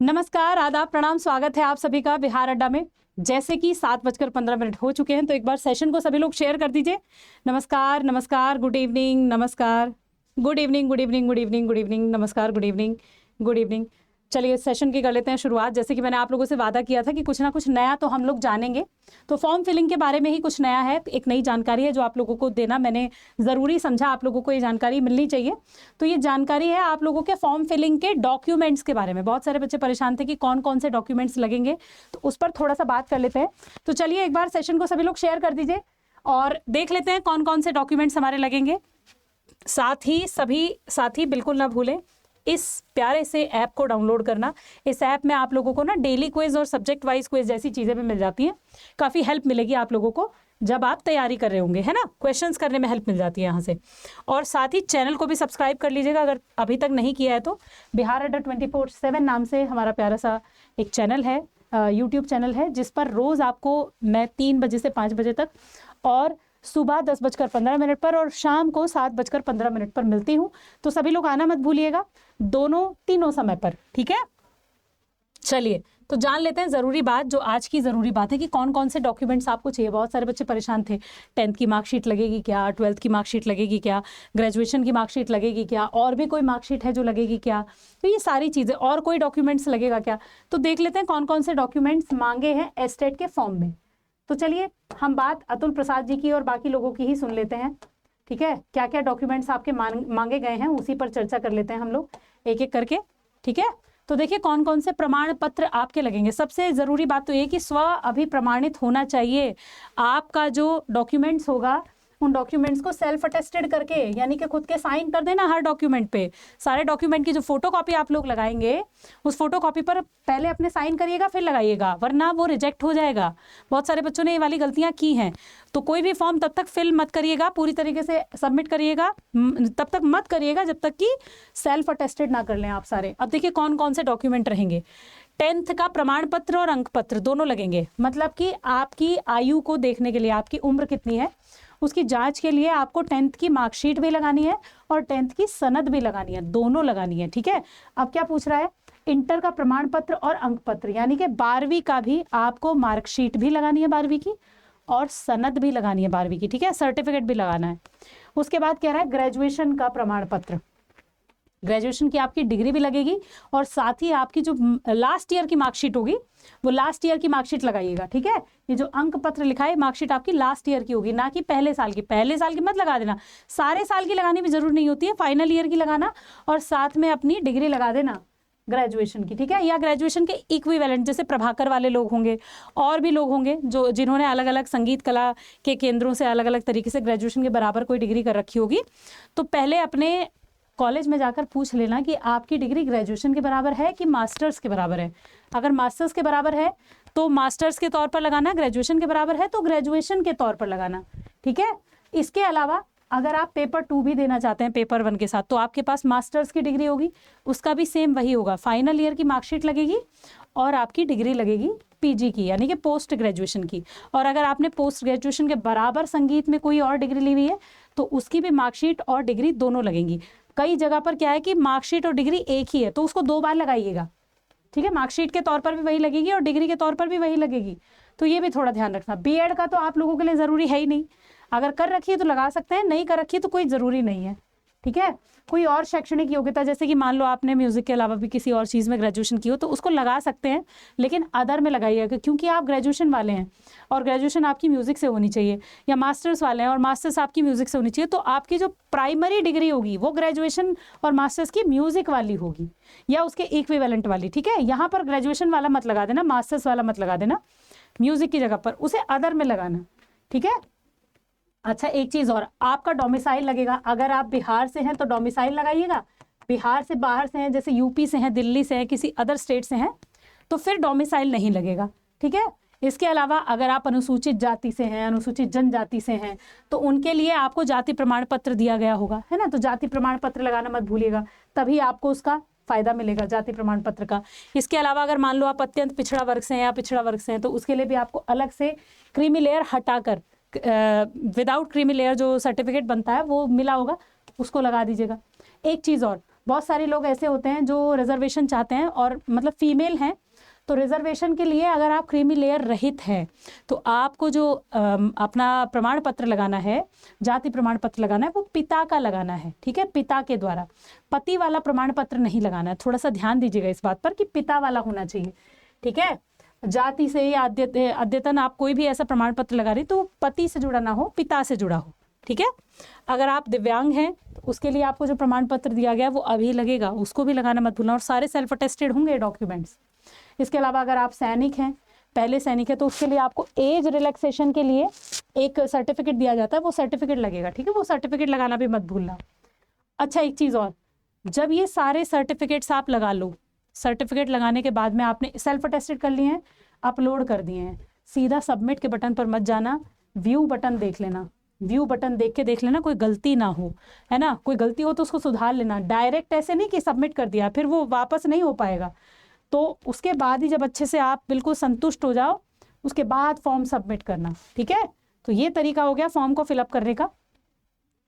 नमस्कार, आदाब, प्रणाम, स्वागत है आप सभी का बिहार अड्डा में। जैसे कि 7:15 हो चुके हैं, तो एक बार सेशन को सभी लोग शेयर कर दीजिए। नमस्कार, नमस्कार, गुड इवनिंग, नमस्कार, good evening, good evening, good evening, good evening, नमस्कार, गुड इवनिंग, गुड इवनिंग। चलिए सेशन की कर लेते हैं शुरुआत। जैसे कि मैंने आप लोगों से वादा किया था कि कुछ ना कुछ नया तो हम लोग जानेंगे, तो फॉर्म फिलिंग के बारे में ही कुछ नया है, एक नई जानकारी है जो आप लोगों को देना मैंने ज़रूरी समझा। आप लोगों को ये जानकारी मिलनी चाहिए। तो ये जानकारी है आप लोगों के फॉर्म फिलिंग के डॉक्यूमेंट्स के बारे में। बहुत सारे बच्चे परेशान थे कि कौन कौन से डॉक्यूमेंट्स लगेंगे, तो उस पर थोड़ा सा बात कर लेते हैं। तो चलिए एक बार सेशन को सभी लोग शेयर कर दीजिए और देख लेते हैं कौन कौन से डॉक्यूमेंट्स हमारे लगेंगे। साथ ही सभी साथी बिल्कुल ना भूलें इस प्यारे से ऐप को डाउनलोड करना। इस ऐप में आप लोगों को ना डेली क्विज और सब्जेक्ट वाइज क्विज जैसी चीज़ें भी मिल जाती हैं। काफ़ी हेल्प मिलेगी आप लोगों को जब आप तैयारी कर रहे होंगे, है ना। क्वेश्चंस करने में हेल्प मिल जाती है यहाँ से। और साथ ही चैनल को भी सब्सक्राइब कर लीजिएगा अगर अभी तक नहीं किया है तो। बिहार अड्डा 24/7 नाम से हमारा प्यारा सा एक चैनल है, यूट्यूब चैनल है, जिस पर रोज़ आपको मैं 3 बजे से 5 बजे तक और सुबह 10:15 पर और शाम को 7:15 पर मिलती हूँ। तो सभी लोग आना मत भूलिएगा, तीनों समय पर, ठीक है। चलिए तो जान लेते हैं ज़रूरी बात, जो आज की ज़रूरी बात है कि कौन कौन से डॉक्यूमेंट्स आपको चाहिए। बहुत सारे बच्चे परेशान थे, 10th की मार्कशीट लगेगी क्या, 12th की मार्कशीट लगेगी क्या, ग्रेजुएशन की मार्कशीट लगेगी क्या, और भी कोई मार्कशीट है जो लगेगी क्या, तो ये सारी चीज़ें, और कोई डॉक्यूमेंट्स लगेगा क्या। तो देख लेते हैं कौन कौन से डॉक्यूमेंट्स मांगे हैं एस्टेट के फॉर्म में। तो चलिए हम बात अतुल प्रसाद जी की और बाकी लोगों की ही सुन लेते हैं, ठीक है। क्या क्या डॉक्यूमेंट्स आपके मांगे गए हैं उसी पर चर्चा कर लेते हैं हम लोग एक एक करके, ठीक है। तो देखिए कौन कौन से प्रमाण पत्र आपके लगेंगे। सबसे ज़रूरी बात तो ये कि स्व अभिप्रमाणित होना चाहिए। आपका जो डॉक्यूमेंट्स होगा उन डॉक्यूमेंट्स को सेल्फ अटेस्टेड करके, यानी कि खुद के साइन कर देना हर डॉक्यूमेंट पे। सारे डॉक्यूमेंट की जो फोटोकॉपी आप लोग लगाएंगे उस फोटोकॉपी पर पहले अपने साइन करिएगा फिर लगाइएगा, वरना वो रिजेक्ट हो जाएगा। बहुत सारे बच्चों ने ये वाली गलतियां की हैं। तो कोई भी फॉर्म तब तक फिल मत करिएगा, पूरी तरीके से सबमिट करिएगा, तब तक मत करिएगा जब तक कि सेल्फ अटेस्टेड ना कर लें आप सारे। अब देखिए कौन कौन से डॉक्यूमेंट रहेंगे। 10th का प्रमाण पत्र और अंक पत्र दोनों लगेंगे। मतलब कि आपकी आयु को देखने के लिए, आपकी उम्र कितनी है उसकी जांच के लिए आपको 10th की मार्कशीट भी लगानी है और 10th की सनद भी लगानी है, दोनों लगानी है, ठीक है। अब क्या पूछ रहा है, इंटर का प्रमाण पत्र और अंक पत्र, यानी कि 12वीं का भी आपको मार्कशीट भी लगानी है 12वीं की और सनद भी लगानी है 12वीं की, ठीक है, सर्टिफिकेट भी लगाना है। उसके बाद कह रहा है ग्रेजुएशन का प्रमाण पत्र, ग्रेजुएशन की आपकी डिग्री भी लगेगी और साथ ही आपकी जो लास्ट ईयर की मार्कशीट होगी वो लास्ट ईयर की मार्कशीट लगाइएगा, ठीक है। ये जो अंक पत्र लिखा है मार्कशीट आपकी लास्ट ईयर की होगी, ना कि पहले साल की। पहले साल की मत लगा देना, सारे साल की लगाने की जरूरत नहीं होती है, फाइनल ईयर की लगाना और साथ में अपनी डिग्री लगा देना ग्रेजुएशन की, ठीक है। या ग्रेजुएशन के इक्विवेलेंट, जैसे प्रभाकर वाले लोग होंगे और भी लोग होंगे जो जिन्होंने अलग अलग संगीत कला के केंद्रों से अलग अलग तरीके से ग्रेजुएशन के बराबर कोई डिग्री कर रखी होगी। तो पहले अपने कॉलेज में जाकर पूछ लेना कि आपकी डिग्री ग्रेजुएशन के बराबर है कि मास्टर्स के बराबर है। अगर मास्टर्स के बराबर है तो मास्टर्स के तौर पर लगाना, ग्रेजुएशन के बराबर है तो ग्रेजुएशन के तौर पर लगाना, ठीक है। इसके अलावा अगर आप पेपर 2 भी देना चाहते हैं पेपर 1 के साथ, तो आपके पास मास्टर्स की डिग्री होगी, उसका भी सेम वही होगा, फाइनल ईयर की मार्कशीट लगेगी और आपकी डिग्री लगेगी पीजी की, यानी कि पोस्ट ग्रेजुएशन की। और अगर आपने पोस्ट ग्रेजुएशन के बराबर संगीत में कोई और डिग्री ली हुई है तो उसकी भी मार्कशीट और डिग्री दोनों लगेंगी। कई जगह पर क्या है कि मार्कशीट और डिग्री एक ही है तो उसको 2 बार लगाइएगा, ठीक है। मार्कशीट के तौर पर भी वही लगेगी और डिग्री के तौर पर भी वही लगेगी, तो ये भी थोड़ा ध्यान रखना। बीएड का तो आप लोगों के लिए ज़रूरी है ही नहीं, अगर कर रखी है तो लगा सकते हैं, नहीं कर रखी है तो कोई ज़रूरी नहीं है, ठीक है। कोई और शैक्षणिक योग्यता, जैसे कि मान लो आपने म्यूजिक के अलावा भी किसी और चीज़ में ग्रेजुएशन की हो तो उसको लगा सकते हैं, लेकिन अदर में लगाइएगा, क्योंकि आप ग्रेजुएशन वाले हैं और ग्रेजुएशन आपकी म्यूजिक से होनी चाहिए, या मास्टर्स वाले हैं और मास्टर्स आपकी म्यूजिक से होनी चाहिए, तो आपकी जो प्राइमरी डिग्री होगी वो ग्रेजुएशन और मास्टर्स की म्यूजिक वाली होगी या उसके इक्विवेलेंट वाली, ठीक है। यहाँ पर ग्रेजुएशन वाला मत लगा देना, मास्टर्स वाला मत लगा देना, म्यूजिक की जगह पर उसे अदर में लगाना, ठीक है। अच्छा एक चीज़ और, आपका डोमिसाइल लगेगा। अगर आप बिहार से हैं तो डोमिसाइल लगाइएगा, बिहार से बाहर से हैं, जैसे यूपी से हैं, दिल्ली से हैं, किसी अदर स्टेट से हैं, तो फिर डोमिसाइल नहीं लगेगा, ठीक है। इसके अलावा अगर आप अनुसूचित जाति से हैं, अनुसूचित जनजाति से हैं, तो उनके लिए आपको जाति प्रमाण पत्र दिया गया होगा, है ना। तो जाति प्रमाण पत्र लगाना मत भूलिएगा, तभी आपको उसका फायदा मिलेगा जाति प्रमाण पत्र का। इसके अलावा अगर मान लो आप अत्यंत पिछड़ा वर्ग से हैं या पिछड़ा वर्ग से हैं, तो उसके लिए भी आपको अलग से क्रीमी लेयर हटाकर विदाउट क्रीमी लेयर जो सर्टिफिकेट बनता है वो मिला होगा, उसको लगा दीजिएगा। एक चीज़ और, बहुत सारे लोग ऐसे होते हैं जो रिजर्वेशन चाहते हैं और मतलब फीमेल हैं, तो रिजर्वेशन के लिए अगर आप क्रीमी लेयर रहित हैं तो आपको जो अपना प्रमाण पत्र लगाना है, जाति प्रमाण पत्र लगाना है, वो पिता का लगाना है, ठीक है, पिता के द्वारा। पति वाला प्रमाण पत्र नहीं लगाना है, थोड़ा सा ध्यान दीजिएगा इस बात पर कि पिता वाला होना चाहिए, ठीक है। जाति से या अद्यतन आप कोई भी ऐसा प्रमाण पत्र लगा रही तो पति से जुड़ा ना हो, पिता से जुड़ा हो, ठीक है। अगर आप दिव्यांग हैं तो उसके लिए आपको जो प्रमाण पत्र दिया गया वो अभी लगेगा, उसको भी लगाना मत भूलना, और सारे सेल्फ अटेस्टेड होंगे डॉक्यूमेंट्स। इसके अलावा अगर आप सैनिक हैं, पहले सैनिक है, तो उसके लिए आपको एज रिलैक्सेशन के लिए एक सर्टिफिकेट दिया जाता है, वो सर्टिफिकेट लगेगा, ठीक है, वो सर्टिफिकेट लगाना भी मत भूलना। अच्छा, एक चीज़ और, जब ये सारे सर्टिफिकेट्स आप लगा लो, सर्टिफिकेट लगाने के बाद में आपने सेल्फ अटेस्टेड कर लिए हैं, अपलोड कर दिए हैं, सीधा सबमिट के बटन पर मत जाना, व्यू बटन देख लेना, व्यू बटन देख लेना कोई गलती ना हो, है ना, कोई गलती हो तो उसको सुधार लेना। डायरेक्ट ऐसे नहीं कि सबमिट कर दिया फिर वो वापस नहीं हो पाएगा, तो उसके बाद ही जब अच्छे से आप बिल्कुल संतुष्ट हो जाओ उसके बाद फॉर्म सबमिट करना, ठीक है। तो ये तरीका हो गया फॉर्म को फिलअप करने का।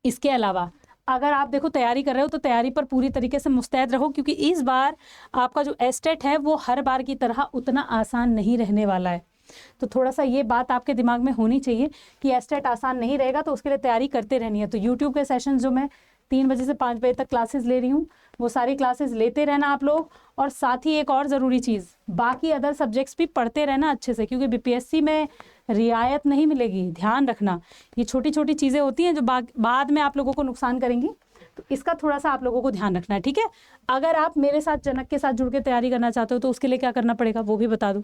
इसके अलावा अगर आप देखो तैयारी कर रहे हो तो तैयारी पर पूरी तरीके से मुस्तैद रहो, क्योंकि इस बार आपका जो एस्टेट है वो हर बार की तरह उतना आसान नहीं रहने वाला है। तो थोड़ा सा ये बात आपके दिमाग में होनी चाहिए कि एस्टेट आसान नहीं रहेगा, तो उसके लिए तैयारी करते रहनी है। तो यूट्यूब के सेशन जो मैं 3 बजे से 5 बजे तक क्लासेस ले रही हूँ, वो सारी क्लासेस लेते रहना आप लोग। और साथ ही एक और ज़रूरी चीज़, बाकी अदर सब्जेक्ट्स भी पढ़ते रहना अच्छे से, क्योंकि बीपीएससी में रियायत नहीं मिलेगी, ध्यान रखना। ये छोटी छोटी चीज़ें होती हैं जो बाद में आप लोगों को नुकसान करेंगी, तो इसका थोड़ा सा आप लोगों को ध्यान रखना है, ठीक है। अगर आप मेरे साथ जनक के साथ जुड़ के तैयारी करना चाहते हो तो उसके लिए क्या करना पड़ेगा वो भी बता दूँ।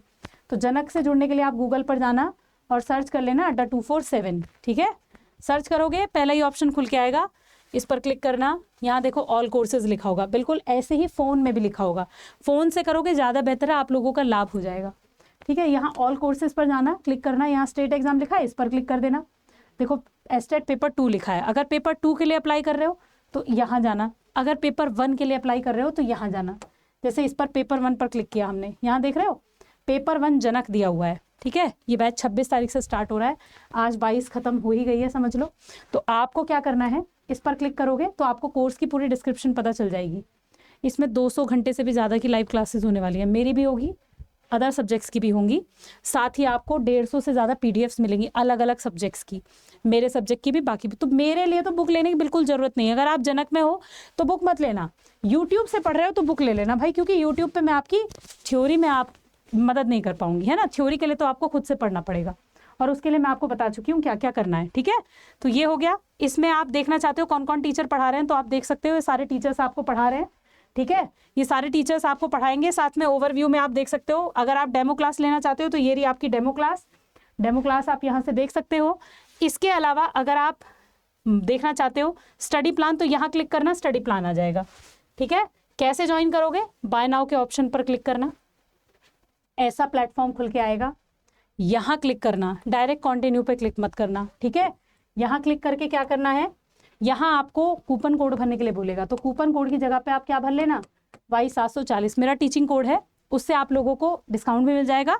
तो जनक से जुड़ने के लिए आप गूगल पर जाना और सर्च कर लेना अड्डा 247, ठीक है। सर्च करोगे पहला ही ऑप्शन खुल के आएगा, इस पर क्लिक करना। यहाँ देखो ऑल कोर्सेज लिखा होगा, बिल्कुल ऐसे ही फ़ोन में भी लिखा होगा, फ़ोन से करोगे ज़्यादा बेहतर है, आप लोगों का लाभ हो जाएगा, ठीक है। यहाँ ऑल कोर्सेज पर जाना, क्लिक करना, यहाँ स्टेट एग्जाम लिखा है, इस पर क्लिक कर देना। देखो एस्टेट पेपर 2 लिखा है, अगर पेपर 2 के लिए अप्लाई कर रहे हो तो यहाँ जाना, अगर पेपर 1 के लिए अप्लाई कर रहे हो तो यहाँ जाना। जैसे इस पर पेपर 1 पर क्लिक किया हमने, यहाँ देख रहे हो पेपर 1 जनक दिया हुआ है, ठीक है। ये बैच 26 तारीख से स्टार्ट हो रहा है, आज 22 खत्म हो ही गई है समझ लो। तो आपको क्या करना है, इस पर क्लिक करोगे तो आपको कोर्स की पूरी डिस्क्रिप्शन पता चल जाएगी। इसमें 200 घंटे से भी ज़्यादा की लाइव क्लासेस होने वाली है, मेरी भी होगी, अदर सब्जेक्ट्स की भी होंगी। साथ ही आपको 150 से ज़्यादा पीडीएफ्स मिलेंगी अलग अलग सब्जेक्ट्स की, मेरे सब्जेक्ट की भी, बाकी भी। तो मेरे लिए तो बुक लेने की बिल्कुल ज़रूरत नहीं है। अगर आप जनक में हो तो बुक मत लेना, यूट्यूब से पढ़ रहे हो तो बुक ले लेना भाई, क्योंकि यूट्यूब पर मैं आपकी थ्योरी में आप मदद नहीं कर पाऊंगी, है ना। थ्योरी के लिए तो आपको खुद से पढ़ना पड़ेगा, और उसके लिए मैं आपको बता चुकी हूँ क्या क्या करना है, ठीक है। तो ये हो गया। इसमें आप देखना चाहते हो कौन कौन टीचर पढ़ा रहे हैं तो आप देख सकते हो, ये सारे टीचर्स आपको पढ़ा रहे हैं, ठीक है। ये सारे टीचर्स आपको पढ़ाएंगे, साथ में ओवरव्यू में आप देख सकते हो। अगर आप डेमो क्लास लेना चाहते हो तो ये रही आपकी डेमो क्लास आप यहाँ से देख सकते हो। इसके अलावा अगर आप देखना चाहते हो स्टडी प्लान तो यहाँ क्लिक करना, स्टडी प्लान आ जाएगा, ठीक है। कैसे ज्वाइन करोगे, बाय नाउ के ऑप्शन पर क्लिक करना, ऐसा प्लेटफॉर्म खुल के आएगा, यहाँ क्लिक करना, डायरेक्ट कंटिन्यू पे क्लिक मत करना, ठीक है। यहाँ क्लिक करके क्या करना है, यहाँ आपको कूपन कोड भरने के लिए बोलेगा, तो कूपन कोड की जगह पे आप क्या भर लेना, Y740 मेरा टीचिंग कोड है, उससे आप लोगों को डिस्काउंट भी मिल जाएगा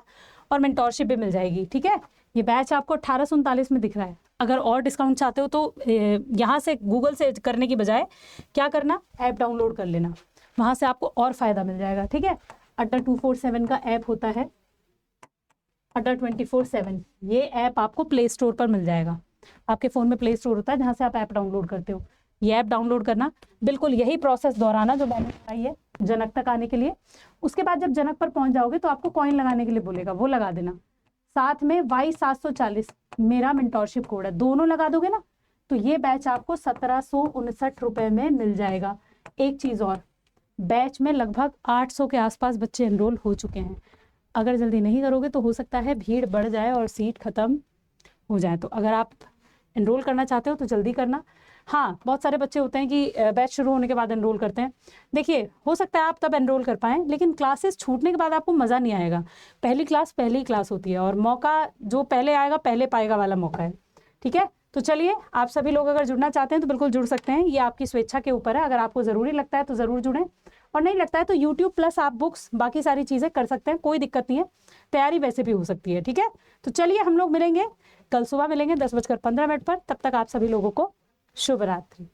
और मेंटोरशिप भी मिल जाएगी, ठीक है। ये बैच आपको 1839 में दिख रहा है। अगर और डिस्काउंट चाहते हो तो यहाँ से गूगल से करने की बजाय क्या करना, ऐप डाउनलोड कर लेना, वहाँ से आपको और फ़ायदा मिल जाएगा, ठीक है। अड्डा 247 का ऐप होता है, अड्डा 24/7, ये ऐप आपको प्ले स्टोर पर मिल जाएगा। आपके फ़ोन में प्ले स्टोर होता है जहाँ से आप ऐप डाउनलोड करते हो। ये ऐप डाउनलोड करना, बिल्कुल यही प्रोसेस दोहराना जो मैंने बताई है जनक तक आने के लिए। उसके बाद जब जनक पर पहुँच जाओगे तो आपको कॉइन लगाने के लिए बोलेगा, वो लगा देना। साथ में Y740 मेरा मेंटोरशिप कोड है, दोनों लगा दोगे ना तो ये बैच आपको 1759 रुपये में मिल जाएगा। एक चीज़ और, बैच में लगभग 800 के आसपास बच्चे एनरोल हो चुके हैं। अगर जल्दी नहीं करोगे तो हो सकता है भीड़ बढ़ जाए और सीट ख़त्म हो जाए। तो अगर आप एनरोल करना चाहते हो तो जल्दी करना। हाँ, बहुत सारे बच्चे होते हैं कि बैच शुरू होने के बाद एनरोल करते हैं। देखिए, हो सकता है आप तब एनरोल कर पाएँ, लेकिन क्लासेस छूटने के बाद आपको मज़ा नहीं आएगा। पहली क्लास होती है और मौका जो पहले आएगा पहले पाएगा वाला मौका है, ठीक है। तो चलिए, आप सभी लोग अगर जुड़ना चाहते हैं तो बिल्कुल जुड़ सकते हैं, ये आपकी स्वेच्छा के ऊपर है। अगर आपको ज़रूरी लगता है तो ज़रूर जुड़ें, और नहीं लगता है तो YouTube प्लस आप बुक्स बाकी सारी चीज़ें कर सकते हैं, कोई दिक्कत नहीं है। तैयारी वैसे भी हो सकती है, ठीक है। तो चलिए, हम लोग मिलेंगे कल सुबह, मिलेंगे 10:15 पर। तब तक आप सभी लोगों को शुभ रात्रि।